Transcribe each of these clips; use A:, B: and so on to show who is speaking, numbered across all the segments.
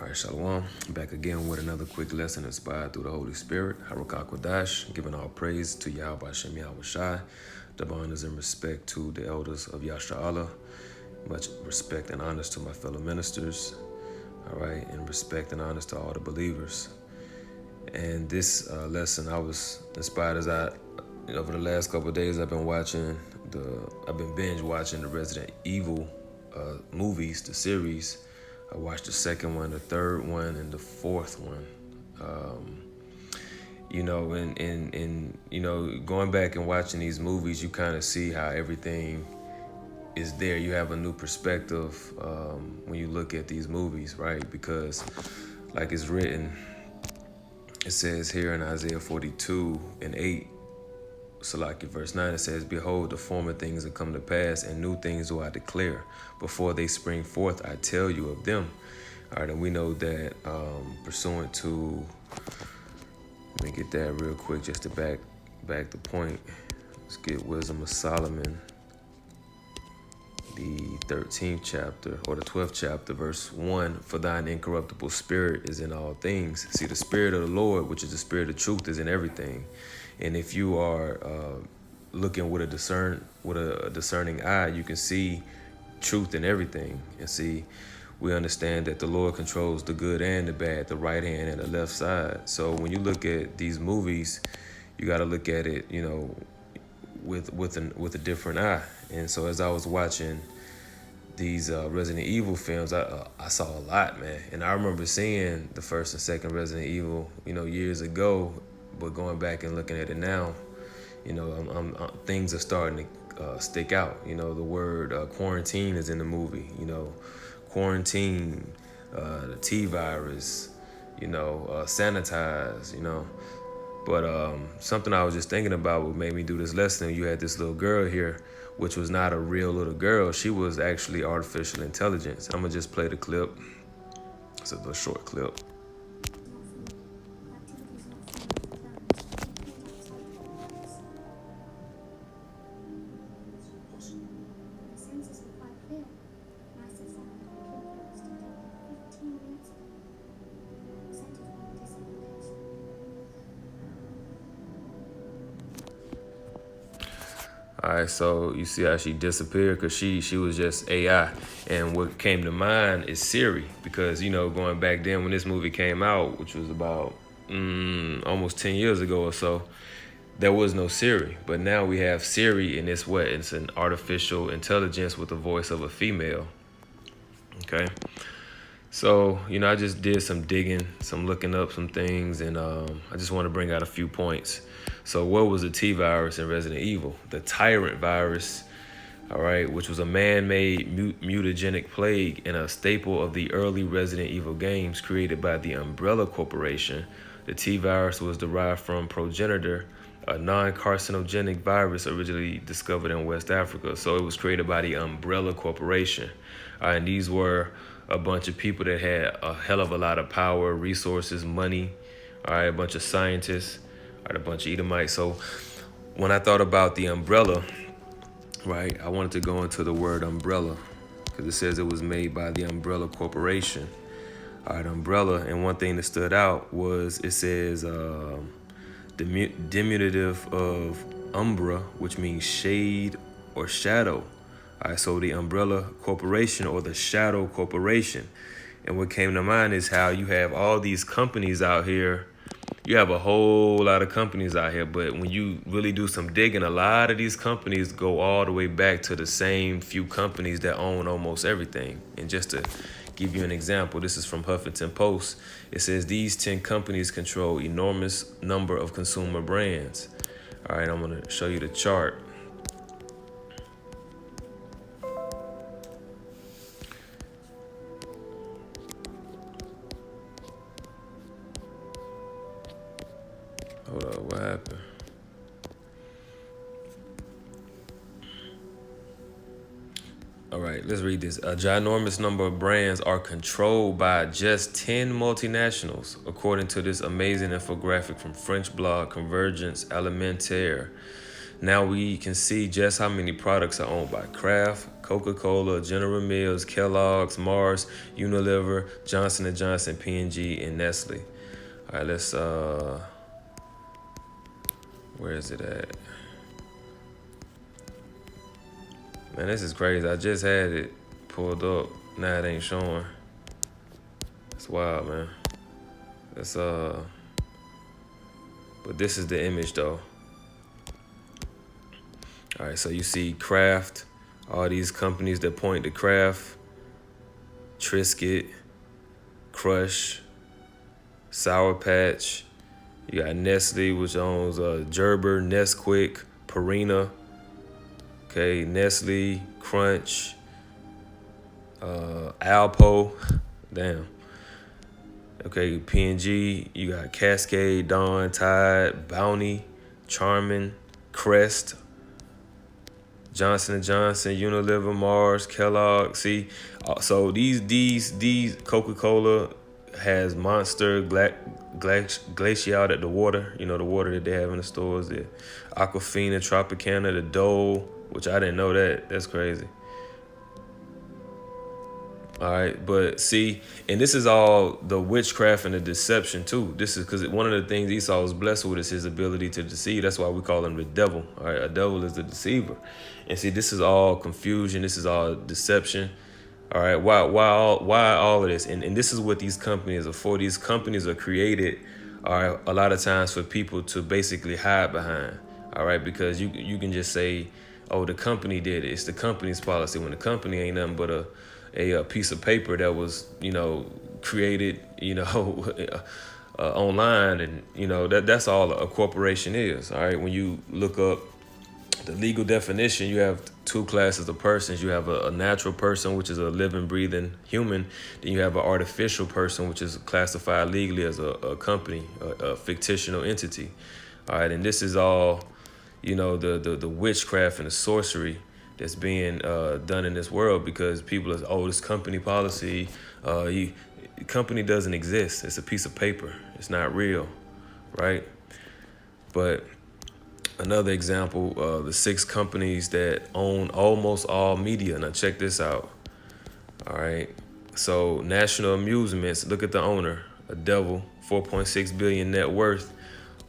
A: All right, Shalom. Back again with another quick lesson inspired through the Holy Spirit. Harakah Kodash, giving all praise to Yahweh Hashem Yahweh Shai. Double honors and respect to the elders of Yasha Allah. Much respect and honors to my fellow ministers. All right, and respect and honors to all the believers. And this lesson, I was inspired as over the last couple of days, I've been binge watching the Resident Evil movies, the series. I watched the second one, the third one, and the fourth one. Going back and watching these movies, you kind of see how everything is there. You have a new perspective when you look at these movies, right? Because, like it's written, it says here in Isaiah 42:8, Salaki verse 9, it says, "Behold, the former things have come to pass, and new things do I declare. Before they spring forth, I tell you of them." All right, and we know that pursuant to, let me get that real quick just to back the point. Let's get Wisdom of Solomon, the 13th chapter, or the 12th chapter, verse 1. "For thine incorruptible spirit is in all things." See, the spirit of the Lord, which is the spirit of truth, is in everything. And if you are looking with a discerning eye, you can see truth in everything. And see, we understand that the Lord controls the good and the bad, the right hand and the left side. So when you look at these movies, you got to look at it, with a different eye. And so as I was watching these Resident Evil films, I saw a lot, man. And I remember seeing the first and second Resident Evil, years ago. But going back and looking at it now, things are starting to stick out. The word quarantine is in the movie. Quarantine, the T-virus, sanitize, But something I was just thinking about what made me do this lesson, you had this little girl here, which was not a real little girl. She was actually artificial intelligence. I'm going to just play the clip. It's a little short clip. All right, so you see how she disappeared because she was just AI. And what came to mind is Siri, because, going back then when this movie came out, which was about almost 10 years ago or so, there was no Siri. But now we have Siri, and it's an artificial intelligence with the voice of a female. Okay. So, I just did some digging, some looking up some things, and I just want to bring out a few points. So what was the T-virus in Resident Evil? The Tyrant virus, all right, which was a man-made mutagenic plague and a staple of the early Resident Evil games created by the Umbrella Corporation. The T-virus was derived from Progenitor, a non-carcinogenic virus originally discovered in West Africa. So it was created by the Umbrella Corporation. And these were a bunch of people that had a hell of a lot of power, resources, money, all right, a bunch of scientists, all right, a bunch of Edomites. So when I thought about the umbrella, right, I wanted to go into the word umbrella because it says it was made by the Umbrella Corporation. All right, umbrella. And one thing that stood out was it says diminutive of umbra, which means shade or shadow. All right, so the Umbrella Corporation or the Shadow Corporation. And what came to mind is how you have all these companies out here. You have a whole lot of companies out here, but when you really do some digging, a lot of these companies go all the way back to the same few companies that own almost everything. And just to give you an example, this is from Huffington Post. It says these 10 companies control enormous number of consumer brands. All right, I'm going to show you the chart. Hold up, what happened? All right, let's read this. A ginormous number of brands are controlled by just 10 multinationals, according to this amazing infographic from French blog Convergence Alimentaire. Now we can see just how many products are owned by Kraft, Coca-Cola, General Mills, Kellogg's, Mars, Unilever, Johnson& and Johnson, P&G, and Nestle. All right, let's where is it at? Man, this is crazy. I just had it pulled up. Now it ain't showing. It's wild, man. It's but this is the image though. All right, so you see Kraft, all these companies that point to Kraft, Triscuit, Crush, Sour Patch. You got Nestle, which owns Gerber, Nesquik, Purina. Okay, Nestle, Crunch, Alpo. Damn. Okay, P&G. You got Cascade, Dawn, Tide, Bounty, Charmin, Crest, Johnson& and Johnson, Unilever, Mars, Kellogg. See, so these Coca-Cola has Monster, Glacial, the water, the water that they have in the stores. The Aquafina, Tropicana, the Dole, which I didn't know that. That's crazy. All right, but see, and this is all the witchcraft and the deception too. This is because one of the things Esau was blessed with is his ability to deceive. That's why we call him the devil. All right, a devil is the deceiver. And see, this is all confusion. This is all deception. All right, why all of this? And this is what these companies are for. These companies are created, all right, a lot of times for people to basically hide behind. All right, because you can just say, oh, the company did it. It's the company's policy, when the company ain't nothing but a piece of paper that was, created, online, and that's all a corporation is. All right, when you look up the legal definition, you have two classes of persons. You have a natural person, which is a living, breathing human. Then you have an artificial person, which is classified legally as a company, a fictional entity. All right, and this is all, the witchcraft and the sorcery that's being done in this world, because people are, oh, this company policy, company doesn't exist. It's a piece of paper. It's not real, right? But another example, the 6 companies that own almost all media. Now check this out. All right. So National Amusements, look at the owner, a devil, 4.6 billion net worth.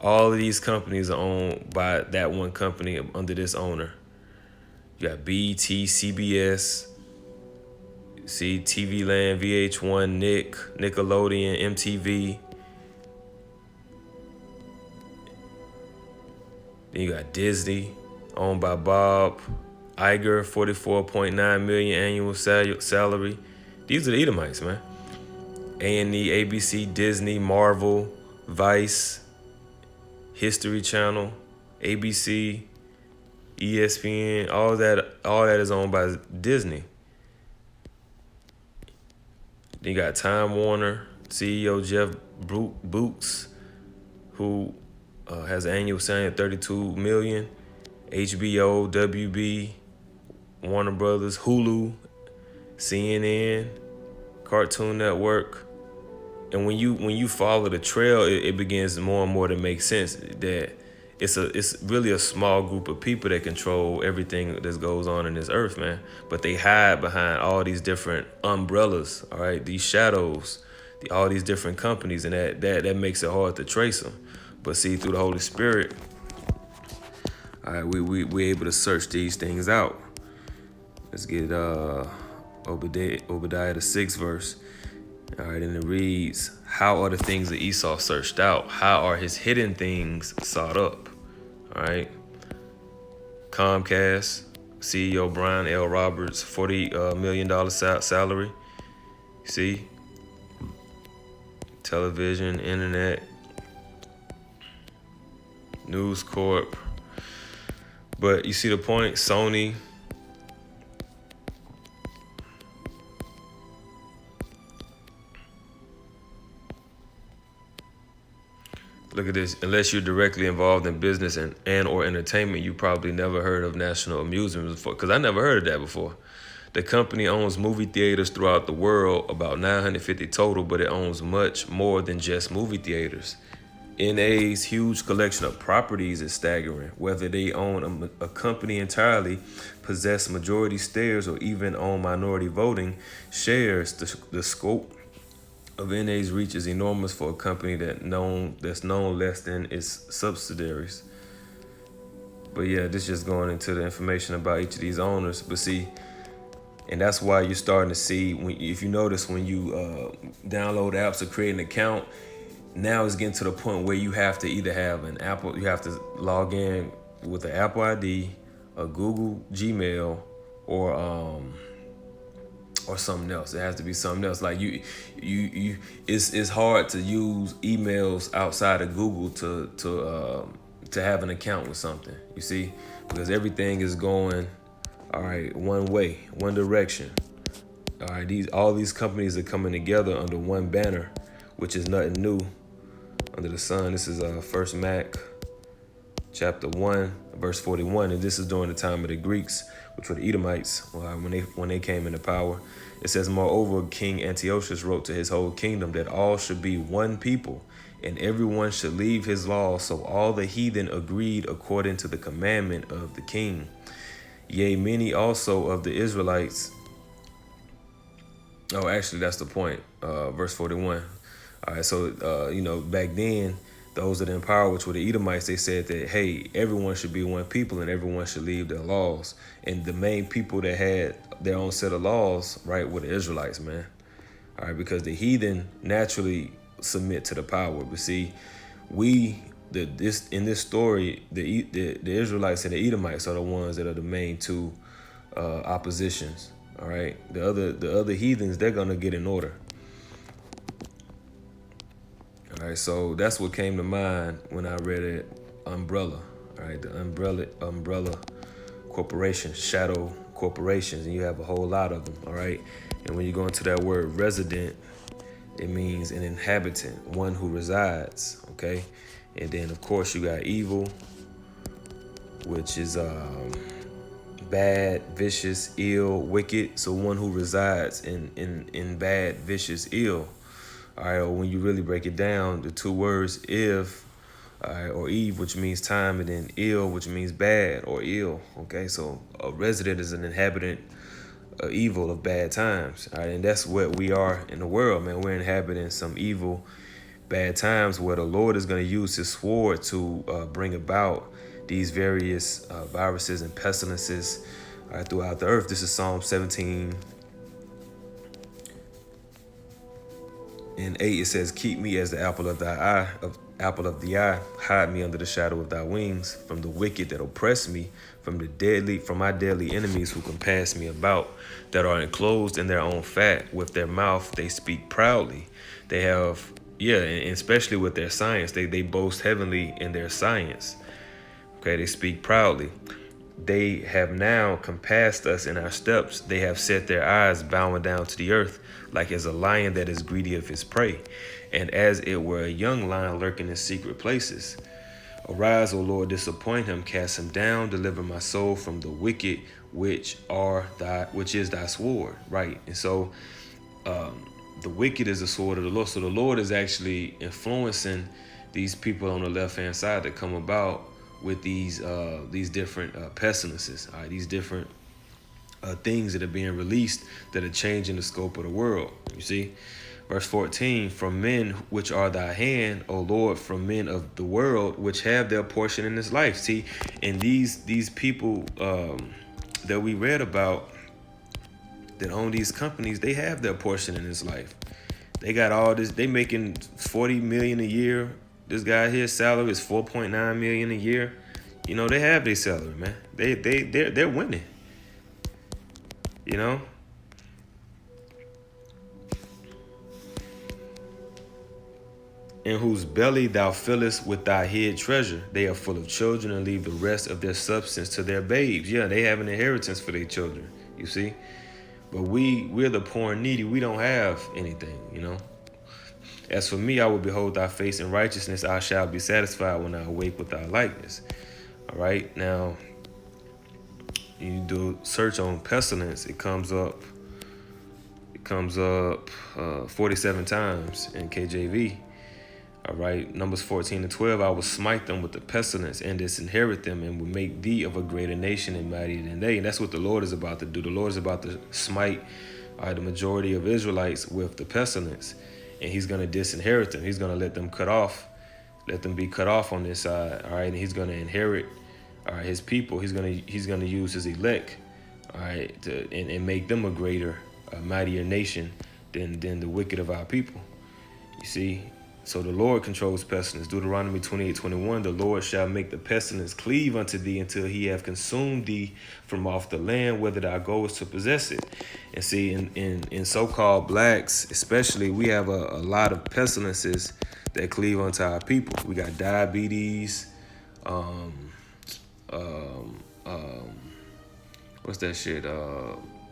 A: All of these companies are owned by that one company under this owner. You got BET, CBS, see, TV Land, VH1, Nick, Nickelodeon, MTV. Then you got Disney, owned by Bob Iger, 44.9 million annual salary. These are the Edomites, man. A&E, ABC, Disney, Marvel, Vice, History Channel, ABC, ESPN, all that is owned by Disney. Then you got Time Warner, CEO Jeff Boots, who has an annual salary of $32 million. HBO, WB, Warner Brothers, Hulu, CNN, Cartoon Network. And when you follow the trail, it begins more and more to make sense that it's really a small group of people that control everything that goes on in this earth, man. But they hide behind all these different umbrellas, all right, these shadows, all these different companies, and that makes it hard to trace them. But see, through the Holy Spirit, all right, we able to search these things out. Let's get Obadiah the 6th verse. All right, and it reads, how are the things of Esau searched out? How are his hidden things sought up? All right. Comcast, CEO Brian L. Roberts, $40 million salary. See? Television, internet, News Corp. But you see the point? Sony, look at this. Unless you're directly involved in business and or entertainment, you probably never heard of National Amusements before, because I never heard of that before. The company owns movie theaters throughout the world, about 950 total, but it owns much more than just movie theaters. NA's huge collection of properties is staggering. Whether they own a company entirely, possess majority shares, or even own minority voting shares, the scope of NA's reach is enormous for a company that's known less than its subsidiaries. But yeah, this just going into the information about each of these owners. But see, and that's why you're starting to see, if you notice, when you download apps or create an account, now it's getting to the point where you have to either have an Apple, you have to log in with an Apple ID, a Google Gmail, or something else. It has to be something else. Like it's hard to use emails outside of Google to have an account with something. You see, because everything is going, all right, one way, one direction. All right, all these companies are coming together under one banner, which is nothing new under the sun. This is First Mac, chapter 1, verse 41, and this is during the time of the Greeks, which were the Edomites, when they came into power. It says, moreover, King Antiochus wrote to his whole kingdom that all should be one people, and everyone should leave his law. So all the heathen agreed according to the commandment of the king. Yea, many also of the Israelites. Oh, actually, that's the point. Verse 41. All right, so, back then, those that in power, which were the Edomites, they said that, hey, everyone should be one people and everyone should leave their laws. And the main people that had their own set of laws, right, were the Israelites, man. All right, because the heathen naturally submit to the power. But see, in this story, the Israelites and the Edomites are the ones that are the main two oppositions. All right, the other heathens, they're gonna get in order. All right, so that's what came to mind when I read it. Umbrella. All right, the umbrella corporations, shadow corporations, and you have a whole lot of them. All right, and when you go into that word resident, it means an inhabitant, one who resides. Okay, and then of course you got evil, which is bad, vicious, ill, wicked. So one who resides in bad, vicious, ill. All right, or when you really break it down, the two words if, all right, or Eve, which means time, and then ill, which means bad or ill. Okay, so a resident is an inhabitant of evil, of bad times. All right, and that's what we are in the world, man. We're inhabiting some evil, bad times where the Lord is going to use his sword to bring about these various viruses and pestilences throughout the earth. This is Psalm 17. In 8, it says, keep me as the apple of thy eye, hide me under the shadow of thy wings, from the wicked that oppress me, from my deadly enemies who compass me about, that are enclosed in their own fat. With their mouth they speak proudly. They have, and especially with their science, they boast heavily in their science. Okay, they speak proudly. They have now compassed us in our steps. They have set their eyes bowing down to the earth, like as a lion that is greedy of his prey, and as it were a young lion lurking in secret places. Arise, O Lord, disappoint him, cast him down, deliver my soul from the wicked, which is thy sword. Right. And so the wicked is the sword of the Lord. So the Lord is actually influencing these people on the left-hand side that come about with these different pestilences, all right, these different things that are being released that are changing the scope of the world. You see, verse 14, from men which are thy hand, O Lord, from men of the world which have their portion in this life. See, and these people that we read about that own these companies, they have their portion in this life. They got all this. They making $40 million a year. This guy here, salary is $4.9 million a year. You know, they have their salary, man. They're winning. You know. In whose belly thou fillest with thy hid treasure. They are full of children and leave the rest of their substance to their babes. Yeah, they have an inheritance for their children, you see. But we're the poor and needy. We don't have anything, you know. As for me, I will behold thy face in righteousness. I shall be satisfied when I awake with thy likeness. All right. Now, you do search on pestilence. It comes up 47 times in KJV. All right, Numbers 14:12, I will smite them with the pestilence and disinherit them and will make thee of a greater nation and mightier than they. And that's what the Lord is about to do. The Lord is about to smite the majority of Israelites with the pestilence. And he's going to disinherit them. He's going to let them let them be cut off on this side. All right, and he's going to inherit his people. He's going to use his elect, all right, and make them a greater, mightier nation than the wicked of our people. You see? So the Lord controls pestilence. Deuteronomy 28:21, the Lord shall make the pestilence cleave unto thee until he have consumed thee from off the land, whether thou goest to possess it. And see, in so-called blacks, especially, we have a lot of pestilences that cleave unto our people. We got diabetes, what's that shit?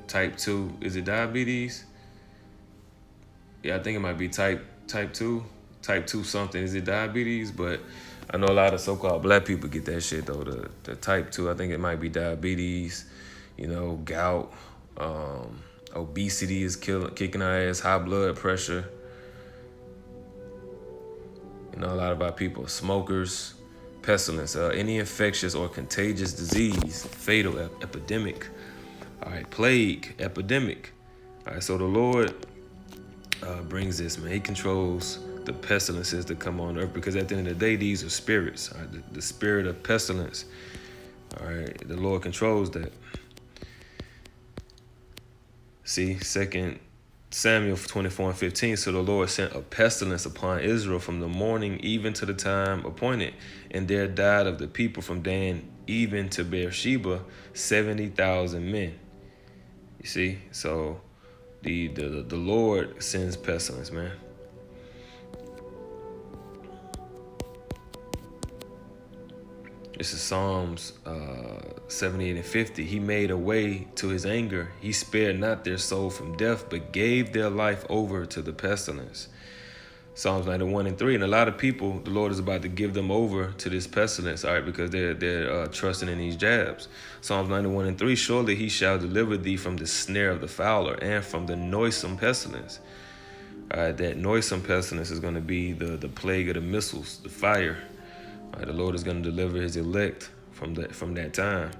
A: Type 2. Is it diabetes? Yeah, I think it might be type 2. Type 2 something. Is it diabetes? But I know a lot of so-called black people get that shit, though. The type 2, I think it might be diabetes, gout. Obesity is kicking our ass. High blood pressure. A lot of our people are smokers. Pestilence, any infectious or contagious disease, fatal, epidemic. All right, plague, epidemic. All right, so the Lord brings this, man. He controls the pestilences that come on earth, because at the end of the day, these are spirits. All right? The spirit of pestilence. All right, the Lord controls that. See, 2 Samuel 24:15. So the Lord sent a pestilence upon Israel from the morning even to the time appointed, and there died of the people from Dan even to Beersheba 70,000 men. You see, so the Lord sends pestilence, man. This is Psalms 78 and 50. He made a way to his anger. He spared not their soul from death, but gave their life over to the pestilence. Psalms 91 and 3. And a lot of people, the Lord is about to give them over to this pestilence, all right, because they're trusting in these jabs. Psalms 91 and 3. Surely he shall deliver thee from the snare of the fowler and from the noisome pestilence. All right, that noisome pestilence is going to be the plague of the missiles, the fire. All right, the Lord is going to deliver his elect from that time.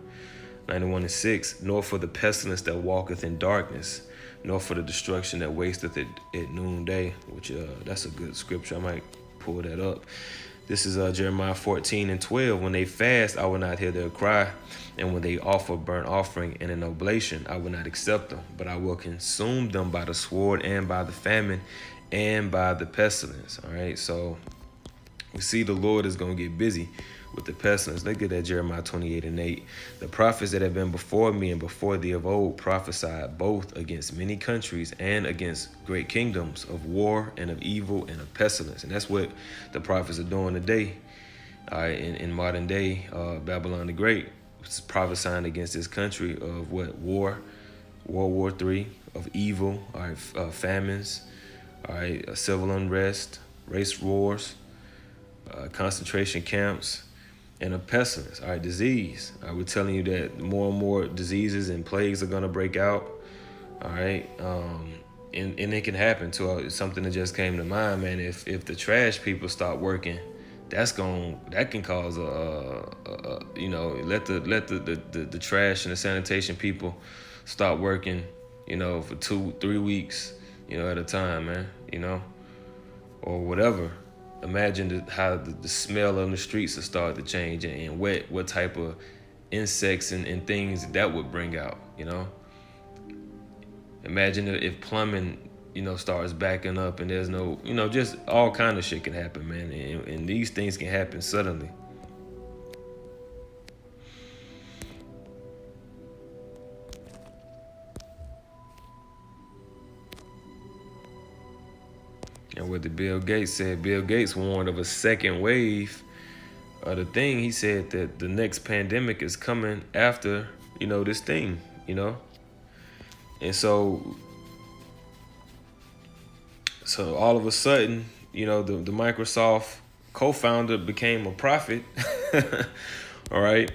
A: 91 and 6. Nor for the pestilence that walketh in darkness, nor for the destruction that wasteth at noonday, which that's a good scripture. I might pull that up. This is Jeremiah 14 and 12. When they fast, I will not hear their cry. And when they offer burnt offering and an oblation, I will not accept them. But I will consume them by the sword and by the famine and by the pestilence. All right, so we see the Lord is going to get busy with the pestilence. Look at that, Jeremiah 28 and 8. The prophets that have been before me and before thee of old prophesied both against many countries and against great kingdoms, of war and of evil and of pestilence. And that's what the prophets are doing today. In modern day, Babylon the Great is prophesying against this country of what? War, World War III, of evil, all right, famines, all right, civil unrest, race wars, concentration camps, and a pestilence, all right, disease. We're telling you that more and more diseases and plagues are going to break out, all right? And it can happen to something that just came to mind, man. If the trash people stop working, that can cause let the trash and the sanitation people stop working, for 2-3 weeks, at a time, man, or whatever. Imagine how the smell on the streets will start to change, and what type of insects and things that would bring out, Imagine if plumbing, starts backing up and there's no, just all kind of shit can happen, man. And these things can happen suddenly. And what did Bill Gates said? Bill Gates warned of a second wave of the thing. He said that the next pandemic is coming after, this thing, And so all of a sudden, the Microsoft co-founder became a prophet, all right?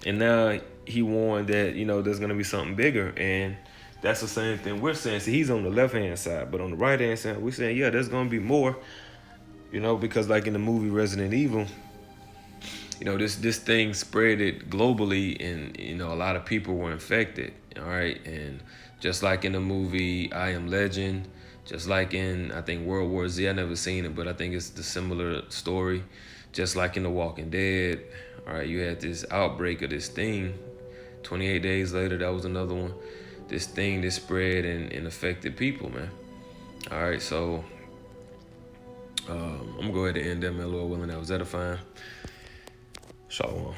A: And now he warned that, there's going to be something bigger. And that's the same thing we're saying. See, he's on the left-hand side, but on the right-hand side, we're saying, yeah, there's going to be more. You know, because like in the movie Resident Evil, you know, this thing spread it globally, and you know, a lot of people were infected. All right, and just like in the movie I Am Legend, just like in I think World War Z, I never seen it, but I think it's the similar story. Just like in The Walking Dead, all right, you had this outbreak of this thing. 28 days later, that was another one. This thing that spread and affected people, man. All right, so I'm gonna go ahead and end that, man. Lord willing, that was edifying. Shalom.